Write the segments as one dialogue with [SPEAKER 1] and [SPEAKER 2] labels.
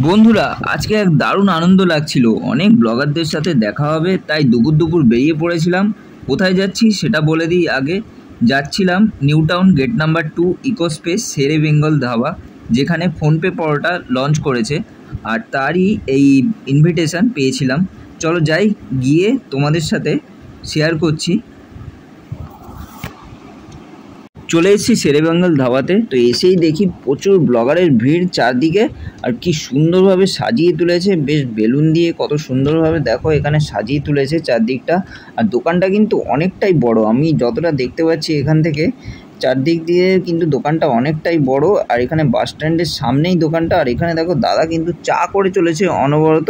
[SPEAKER 1] বন্ধুরা, আজকে এক দারুণ আনন্দ লাগছিল। অনেক ব্লগারদের সাথে দেখা হবে, তাই দুপুর দুপুর বেরিয়ে পড়েছিলাম। কোথায় যাচ্ছি সেটা বলে দিই আগে। যাচ্ছিলাম new town gate number 2 eco space Sher-e Bengal dhaba, যেখানে ফোনপে পরোটা লঞ্চ করেছে, আর তারই এই ইনভিটেশান পেয়েছিলাম। চলো যাই, গিয়ে তোমাদের সাথে শেয়ার করছি। চলে এসেছি শেরে বেঙ্গল ধাবাতে। তো এসেই দেখি প্রচুর ব্লগারের ভিড় চারদিকে, আর কি সুন্দরভাবে সাজিয়ে তুলেছে, বেশ বেলুন দিয়ে কত সুন্দরভাবে দেখো এখানে সাজিয়ে তুলেছে চারদিকটা। আর দোকানটা কিন্তু অনেকটাই বড়, আমি যতটা দেখতে পাচ্ছি এখান থেকে চারদিক দিয়ে কিন্তু দোকানটা অনেকটাই বড়। আর এখানে বাস স্ট্যান্ডের সামনেই দোকানটা। আর এখানে দেখো দাদা কিন্তু চা করে চলেছে অনবরত।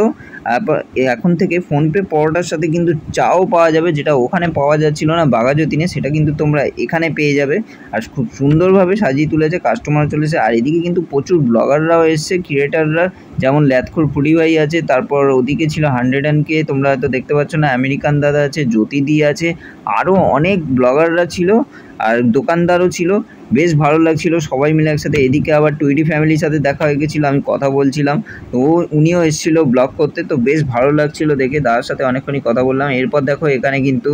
[SPEAKER 1] এখন থেকে ফোনপে পরোটার সাথে কিন্তু চাও পাওয়া যাবে, যেটা ওখানে পাওয়া যাচ্ছিল না বাঘাযতীনে, সেটা কিন্তু তোমরা এখানে পেয়ে যাবে। আর খুব সুন্দরভাবে সাজিয়ে তুলেছে, কাস্টমার চলেছে। আর এদিকে কিন্তু প্রচুর ব্লগাররাও এসছে, ক্রিয়েটাররা, যেমন ল্যাথখোর ফুডি ভাই আছে, তারপর ওদিকে ছিল 100K, তোমরা হয়তো দেখতে পাচ্ছ না, আমেরিকান দাদা আছে, জ্যোতিদি আছে, আরও অনেক ব্লগাররা ছিল, আর দোকানদারও ছিল। বেশ ভালো লাগছিল সবাই মিলে একসাথে। এদিকে আবার টুইটি ফ্যামিলির সাথে দেখা হয়ে গেছিলো, আমি কথা বলছিলাম, তো উনিও এসেছিলো ব্লগ করতে। তো বেশ ভালো লাগছিল দেখে, দাদার সাথে অনেকক্ষণই কথা বললাম। এরপর দেখো এখানে কিন্তু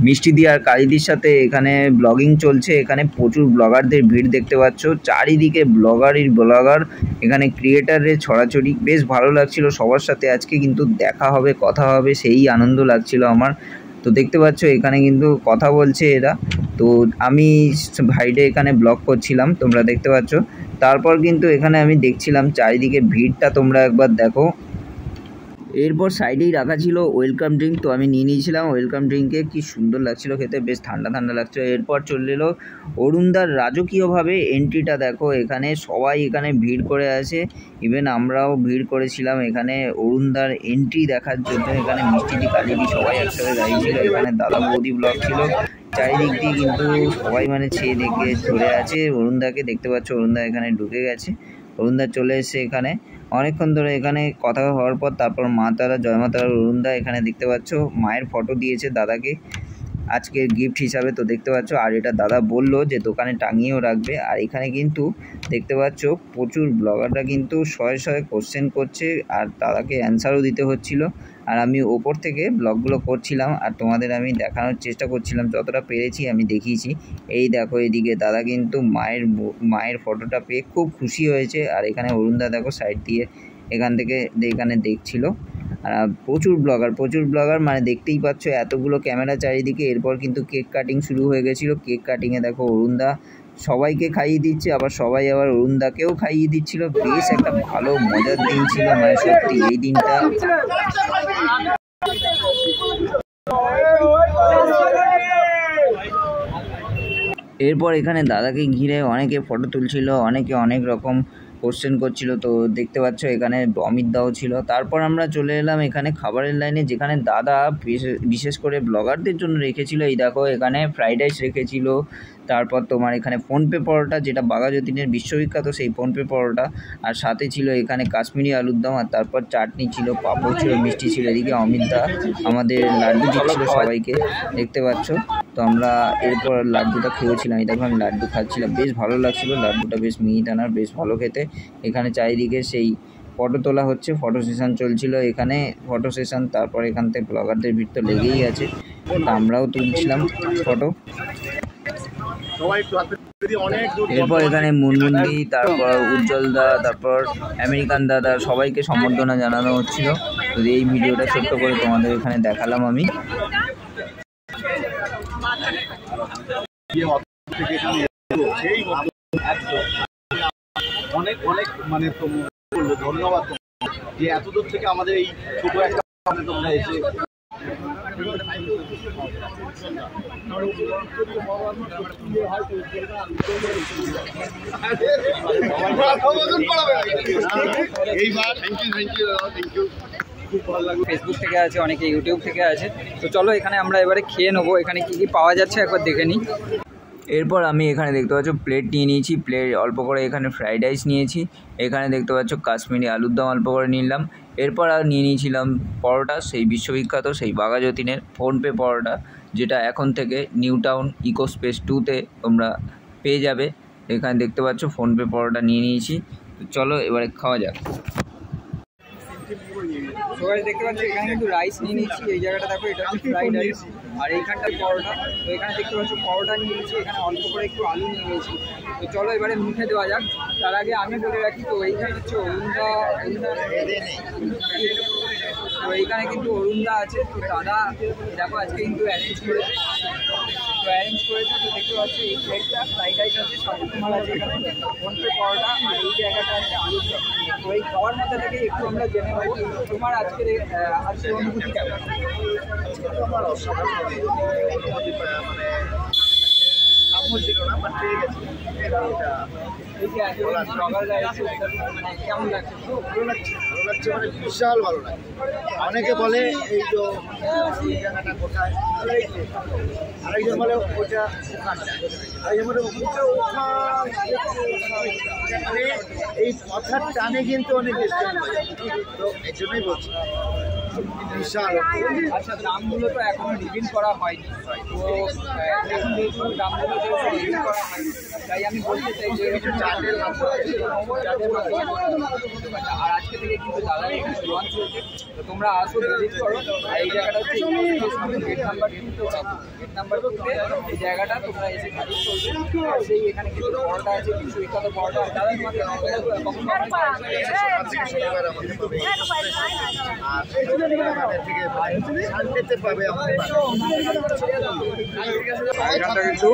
[SPEAKER 1] মিষ্টিদি আর কালিদির সাথে এখানে ব্লগিং চলছে। এখানে প্রচুর ব্লগারদের ভিড় দেখতে পাচ্ছ, চারিদিকে ব্লগার, এখানে ক্রিয়েটারের ছড়াছড়ি। বেশ ভালো লাগছিল সবার সাথে আজকে কিন্তু দেখা হবে, কথা হবে, সেই আনন্দ লাগছিল আমার। তো দেখতে পাচ্ছ এখানে কিন্তু কথা বলছে এরা, তো আমি সাইডে এখানে ব্লগ করছিলাম, তোমরা দেখতে পাচ্ছ। তারপর কিন্তু এখানে আমি দেখছিলাম চারিদিকে ভিড়টা, তোমরা একবার দেখো। এরপর সাইডেই রাখা ছিল ওয়েলকাম ড্রিঙ্ক, তো আমি নিয়ে নিয়েছিলাম ওয়েলকাম ড্রিঙ্কে। কি সুন্দর লাগছিল খেতে, বেশ ঠান্ডা ঠান্ডা লাগছিল। এরপর চলে এলো অরুণদার রাজকীয়ভাবে এন্ট্রিটা দেখো। এখানে সবাই এখানে ভিড় করে আছে, ইভেন আমরাও ভিড় করেছিলাম এখানে অরুণদার এন্ট্রি দেখার জন্য। এখানে মিষ্টিদি কালিদি সবাই একসাথে দাঁড়িয়েছিল। এখানে দাদা বৌদি ব্লগ ছিল, চারিদিক দিয়ে কিন্তু সবাই মানে ছেয়ে দেখে ধরে আছে অরুণদাকে। দেখতে পাচ্ছ অরুণদা এখানে ঢুকে গেছে, অরুণদা চলে এসছে এখানে। অনেকক্ষণ ধরে এখানে কথা হওয়ার পর তারপর মা তারা, জয় মা তারা, অরুণদা এখানে দেখতে পাচ্ছ মায়ের ফটো দিয়েছে দাদাকে আজকে গিফট হিসাবে, তো দেখতে পাচ্ছ। আর এটা দাদা বলল যে দোকানে টাঙিয়েও রাখবে। আর এখানে কিন্তু দেখতে পাচ্ছ প্রচুর ব্লগাররা কিন্তু শয়ে কোশ্চেন করছে, আর দাদাকে অ্যান্সারও দিতে হচ্ছিল। আর আমি ওপর থেকে ব্লগগুলো করছিলাম, আর তোমাদের আমি দেখানোর চেষ্টা করছিলাম, যতটা পেরেছি আমি দেখিয়েছি। এই দেখো এদিকে দাদা কিন্তু মায়ের ফটোটা পেয়ে খুব খুশি হয়েছে। আর এখানে অরুণদা দেখো সাইড দিয়ে এখান থেকে এখানে দেখছিল। আর প্রচুর ব্লগার মানে দেখতেই পাচ্ছ এতগুলো ক্যামেরা চারিদিকে। এরপর কিন্তু কেক কাটিং শুরু হয়ে গেছিলো। কেক কাটিংয়ে দেখো অরুণদা সবাইকে খাইয়ে দিচ্ছে, আবার সবাই আবার অরুণদাকেও খাইয়ে দিচ্ছিল। বেশ একটা ভালো মজার দিন ছিল, মানে সত্যি এই দিনটা। এরপর এখানে দাদাকে ঘিরে অনেকে ফটো তুলছিল, অনেকে অনেক রকম কোশ্চেন করছিল, তো দেখতে পাচ্ছ এখানে অমিত দাও ছিল। তারপর আমরা চলে এলাম এখানে খাবারের লাইনে, যেখানে দাদা বিশেষ করে ব্লগারদের জন্য রেখেছিল। এই দেখো এখানে ফ্রাইড রাইস রেখেছিল, তারপর তোমার এখানে ফোনপে পরোটা, যেটা বাঘাযতীনের বিশ্ববিখ্যাত সেই ফোনপে পরোটা, আর সাথে ছিল এখানে কাশ্মীরি আলুর দম, আর তারপর চাটনি ছিল, পাঁপড় ছিল, মিষ্টি ছিল। এদিকে অমিত দা আমাদের লাড্ডু দিচ্ছিল সবাইকে, দেখতে পাচ্ছ। তো আমরা এরপর লাড্ডুটা খেয়েছিলাম, এই দেখো আমি লাড্ডু খাচ্ছিলাম, বেশ ভালো লাগছিলো লাড্ডুটা, বেশ মিহি দানার, বেশ ভালো খেতে। এখানে চারিদিকে সেই ফটো তোলা হচ্ছে, ফটো সেশন চলছিল এখানে, ফটো সেশন। তারপর এখান থেকে ব্লগারদের ভিড় তো লেগেই আছে, আমরাও তুলছিলাম ফটো। এরপর এখানে মুনমুন্দি, তারপর উজ্জ্বল দা, তারপর আমেরিকান দাদা, সবাইকে সম্বর্ধনা জানানো হচ্ছিল। তো এই ভিডিওটা ছোট্ট করে তোমাদের এখানে দেখালাম আমি।
[SPEAKER 2] অনেক মানে ধন্যবাদ যে এত দূর থেকে আমাদের এই ছোট একটা তোমরা এসে।
[SPEAKER 3] ফেসবুক থেকে আছে, অনেকে ইউটিউব থেকে আছে। তো চলো এখানে আমরা এবারে খেয়ে নেবো, এখানে কি কি পাওয়া যাচ্ছে একবার দেখে নিই।
[SPEAKER 1] এরপর আমি এখানে দেখতে পাচ্ছ প্লেট নিয়ে নিয়েছি, প্লেট অল্প করে এখানে ফ্রাইড রাইস নিয়েছি। এখানে দেখতে পাচ্ছ কাশ্মীরি আলুর দম অল্প করে নিলাম। এরপর আর নিয়ে নিয়েছিলাম পরোটা, সেই বিশ্ববিখ্যাত সেই বাঘাযতীনের ফোনপে পরোটা, যেটা এখন থেকে নিউ টাউন ইকো স্পেস 2-তে তোমরা পেয়ে যাবে। এখানে দেখতে পাচ্ছ ফোনপে পরোটা নিয়ে নিয়েছি। চলো এবারে খাওয়া যাক।
[SPEAKER 3] সবাই দেখতে পাচ্ছি এখানে কিন্তু রাইস নিয়ে নিচ্ছি। এই জায়গাটা দেখো, এটা হচ্ছে ফ্রাইড রাইস, আর এইখানটায় পরোটা। তো এখানে দেখতে পাচ্ছি পরোটা নিয়ে নিচ্ছি, এখানে অল্প করে একটু আলু নিয়ে নিয়েছি। তো চলো এবারে মুখে দেওয়া যাক। তার আগে আমি বলে রাখি, তো এইখানে হচ্ছে অরুণদা, তো এইখানে কিন্তু অরুণদা আছে। তো দাদা দেখো আজকে কিন্তু অ্যারেঞ্জ করেছে, তো দেখতে পাচ্ছি এই প্লেটটা ফ্রাইড রাইস আছে, সাথে তোমার আছে এখানে ফোনপে পরোটা, আর এই জায়গাটা আছে আলু চপ। তো এই খাওয়ার মধ্যে থেকে একটু আমরা জেনে নেবো তোমার আজকের অনুভূতি কেমন?
[SPEAKER 2] আমার অসাধারণ মানে কাম্য ছিল না, বাট পেয়ে গেছি।
[SPEAKER 3] এই যে আজকে ব্লগাররা এসে কেমন লাগছে?
[SPEAKER 2] ভালো লাগছে মানে বিশাল ভালো লাগছে। অনেকে বলে এই তো এই জায়গাটা কোথায়, আরেকজন বলে ওটা ওখানটা, আরেকজন বলে ওটা ওখান, মানে এই কথার টানে কিন্তু অনেক ডিস্টেন্স হয়ে যায়। তো এই জন্যই বলছি বিশাল।
[SPEAKER 3] আচ্ছা, দামগুলো তো এখনো রিভিল করা হয়নি, তো এখন যেহেতু দামগুলো রিভিল করা হয়নি, তাই আমি বলতে চাই যে চাটের আর আজকে থেকে কিন্তু দাদা এখানে লঞ্চ হয়েছে। তো তোমরা আসো, ভিজিট করো। আর এই জায়গাটা হচ্ছে গেট নাম্বার 2 গেট নাম্বার 2-তে এই জায়গাটা তোমরা এসে ভিজিট করবে। আর সেই এখানে কিন্তু পরোটা আছে, কিছু বিখ্যাত পরোটা। দাদা তোমাদের এখানটা কিন্তু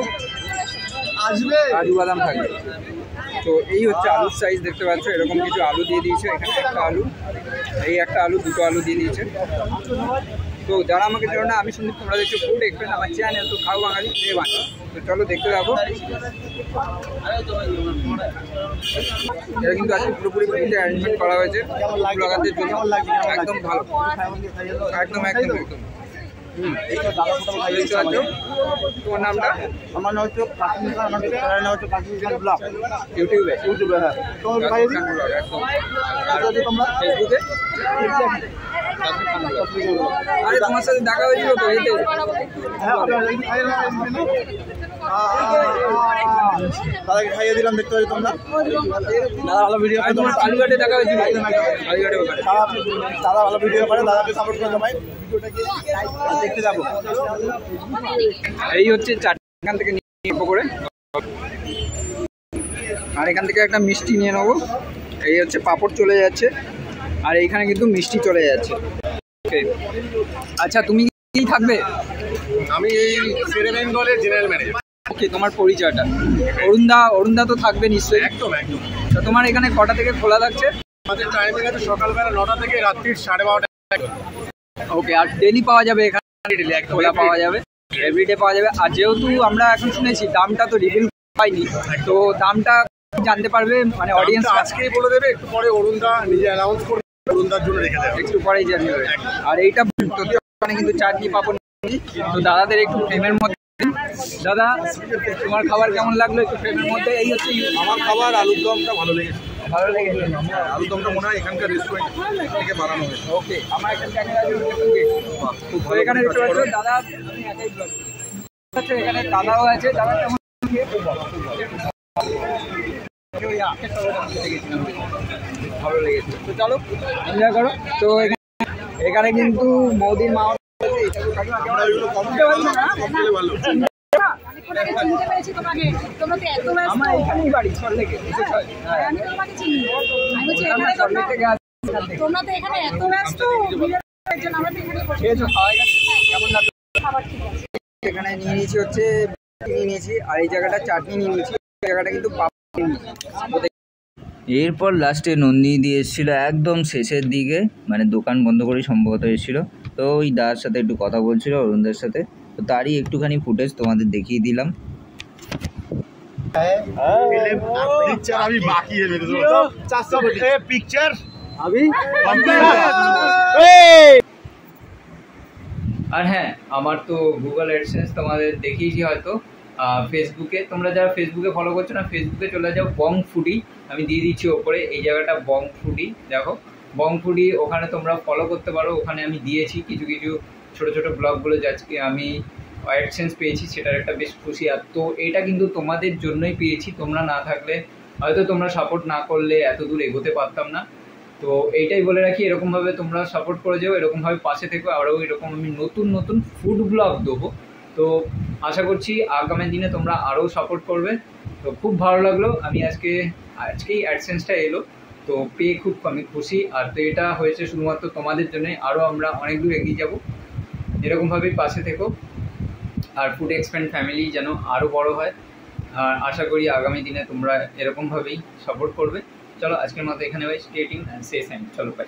[SPEAKER 2] আসবে
[SPEAKER 3] কাজু বাদাম থাকবে। তো এই হচ্ছে আলুর সাইজ, দেখতে পাচ্ছ এরকম কিছু আলু দিয়ে দিয়েছে। এখানে একটা আলু, এই একটা আলু, দুটো আলু দিয়ে দিয়েছে। তো যারা আমাকে জানো না, আমি শুনি তোমরা দেখছো ফুড এক্সপ্রেস, আমার চ্যানেল তো খাও বাঙালি খেয়ে বাঙালি। তো চলো দেখতে থাকো। এটা কিন্তু আজকে পুরোপুরি অ্যারেঞ্জমেন্ট করা হয়েছে ব্লগারদের জন্য। একদম ভালো, একদম একদম একদম। তোমার নামটা?
[SPEAKER 2] আমার নাম হচ্ছে কাশ্মীর খান, আমার চ্যানেল নাম হচ্ছে কাশ্মীর খান ব্লগ,
[SPEAKER 3] ইউটিউবে।
[SPEAKER 2] হ্যাঁ। তোমার ভাই তোমরা
[SPEAKER 3] ফেসবুকে? আরে তোমার সাথে দেখা হয়েছিল তো, এই
[SPEAKER 2] দাদাকে খাইয়ে দিলাম, দেখতে পাচ্ছি তোমরা। দাদা ভালো ভিডিও করে,
[SPEAKER 3] তোমার কালীঘাটে দেখা হয়েছিল, কালীঘাটে।
[SPEAKER 2] দাদা ভালো ভিডিও করে, দাদাকে সাপোর্ট করে সবাই ভিডিওটাকে দেখতে যাবো।
[SPEAKER 3] এই হচ্ছে চারটে, এখান থেকে নিয়ে করে, আর এখান থেকে একটা মিষ্টি নিয়ে নেবো। এই হচ্ছে পাঁপড় চলে যাচ্ছে, আর এইখানে কিন্তু মিষ্টি চলে যাচ্ছে। আচ্ছা, তুমি কি থাকবে?
[SPEAKER 2] আমি এই শেরে বেঙ্গলের জেনারেল ম্যানেজার।
[SPEAKER 3] ওকে, তোমার পরিচয়টা? অরুণদা তো থাকবে নিশ্চয়ই।
[SPEAKER 2] একদম একদম।
[SPEAKER 3] তো তোমার এখানে কটা থেকে খোলা থাকছে?
[SPEAKER 2] আমাদের টাইমিং আছে সকালবেলা 9টা থেকে রাত্রি 12:30।
[SPEAKER 3] ওকে, আর ডেলি পাওয়া যাবে এখানে? খোলা পাওয়া যাবে, এভরিডে পাওয়া যাবে। আর যেহেতু আমরা এখন শুনেছি দামটা তো রিভিল হয়নি, তো দামটা জানতে পারবে মানে অডিয়েন্স
[SPEAKER 2] আজকেই বলে দেবে, একটু পরে অরুণদা নিজে অ্যানাউন্স করবে, অরুণদার জন্য রেখে দেবে,
[SPEAKER 3] একটু পরেই জানিয়ে দেবে। আর এইটা ওখানে কিন্তু চাটনি পাপড়। তো দাদাদের একটু ফ্রেমের মধ্যে। দাদা, তোমার খাবার কেমন লাগলো একটু ফ্রেমের মধ্যে? এই হচ্ছে
[SPEAKER 2] আমার খাবার আলুর দমটা ভালো লেগেছে।
[SPEAKER 3] ভালো লেগেছে।
[SPEAKER 2] আলুর দমটা মনে হয় এখানকার রেস্টুরেন্ট থেকে বানানো হয়েছে।
[SPEAKER 3] ওকে, আমার একটা চ্যানেল আছে, তো এখানে দেখতে পাচ্ছ দাদা একাই ব্লগ করছে। এখানে দাদাও আছে, দাদা কেমন? ভালো লেগেছে। তো চলো এনজয় করো। তো এখানে কিন্তু মোদির মা আমার এখানেই বাড়ি, সল্টলেকে।
[SPEAKER 4] তোমরা তো এখানে এত ব্যস্ত,
[SPEAKER 3] খাওয়া গেছে? কেমন লাগলো? এখানে নিয়ে নিয়েছি হচ্ছে নিয়ে নিয়েছি, আর এই জায়গাটা চাটনি নিয়ে নিয়েছি, জায়গাটা কিন্তু
[SPEAKER 1] এরপর লাস্টে নন্দিনী দিয়ে এসেছিলো একদম শেষের দিকে, মানে দোকান বন্ধ করে সম্ভবত এসেছিলো। তো ওই দাদার সাথে একটু কথা বলছিল, অরুণদের সাথে। তো তারই একটুখানি ফুটেজ তোমাদের দেখিয়ে দিলাম।
[SPEAKER 2] अभी बाकी है मेरे पिक्चर अभी।
[SPEAKER 3] আর হ্যাঁ, আমার তো গুগল অ্যাডসেন্স তোমাদের দেখিয়েছি হয়তো। ফেসবুকে, তোমরা যারা ফেসবুকে ফলো করছো না, ফেসবুকে চলে যাও বং ফুডি, আমি দিয়ে দিচ্ছি ওপরে এই জায়গাটা বং ফুডি। দেখো বং ফুডি, ওখানে তোমরা ফলো করতে পারো। ওখানে আমি দিয়েছি কিছু কিছু ছোটো ছোটো ব্লগগুলো, আজকে আমি অ্যাডসেন্স পেয়েছি, সেটার একটা বেশ খুশি। আর তো এটা কিন্তু তোমাদের জন্যই পেয়েছি, তোমরা না থাকলে হয়তো, তোমরা সাপোর্ট না করলে এত দূর এগোতে পারতাম না। তো এইটাই বলে রাখি, এরকমভাবে তোমরা সাপোর্ট করে যাও, এরকমভাবে পাশে থেকো, আরও এরকম আমি নতুন নতুন ফুড ব্লগ দেবো। তো আশা করছি আগামী দিনে তোমরা আরও সাপোর্ট করবে। তো খুব ভালো লাগলো, আমি আজকেই অ্যাডসেন্সটা এলো, তো পেয়ে খুব আমি খুশি। আর তো এটা হয়েছে শুধুমাত্র তোমাদের জন্যই, আরও আমরা অনেক দূর এগিয়ে যাব, এরকমভাবেই পাশে থেকো। আর ফুড এক্সপ্যান্ড ফ্যামিলি যেন আরও বড় হয়, আর আশা করি আগামী দিনে তোমরা এরকমভাবেই সাপোর্ট করবে। চলো আজকের মতো এখানে bye, stay tune and say sign, চলো বাই।